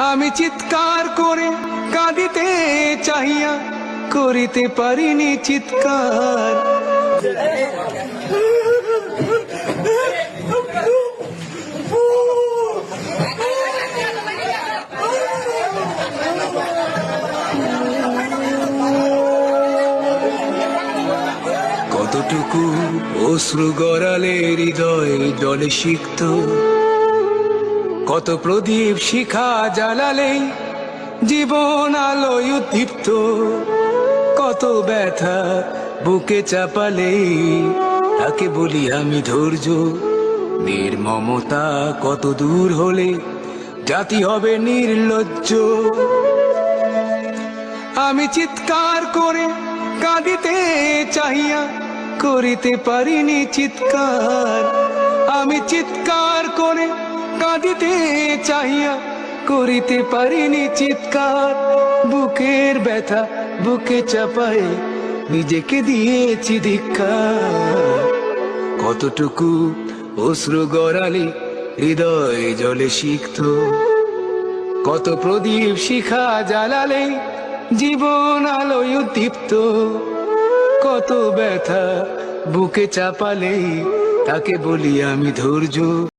আমি চিৎকার করে কাঁদিতে চাহিয়া করিতে পারিনি চিৎকার। কতটুকু অশ্রু গড়ালে হৃদয় জলে সিক্ত, কত প্রদীপ শিখা জ্বালালে জীবন আলোয় উদ্দীপ্ত, কত ব্যথা বুকে চাপালে তাকে বলি আমি ধৈর্য। নির্মমতা কত দূর হলে জাতি হবে নির্লজ্জ। আমি চিৎকার করে কাঁদিতে চাহিয়া করিতে পারিনি চিৎকার। আমি চিৎকার করে কাঁদিতে চাহিয়া করিতে পারিনি চিৎকার। বুকের ব্যথা বুকে চাপায় নিজেকে দিয়েছি ধিক্কার। কতটুকু অশ্রু গড়ালে হৃদয় জলে সিক্ত, কত প্রদীপ শিখা জ্বালালে জীবন আলোয় উদ্দীপ্ত, কত ব্যথা বুকে চাপালে তাকে বলি আমি ধৈর্য।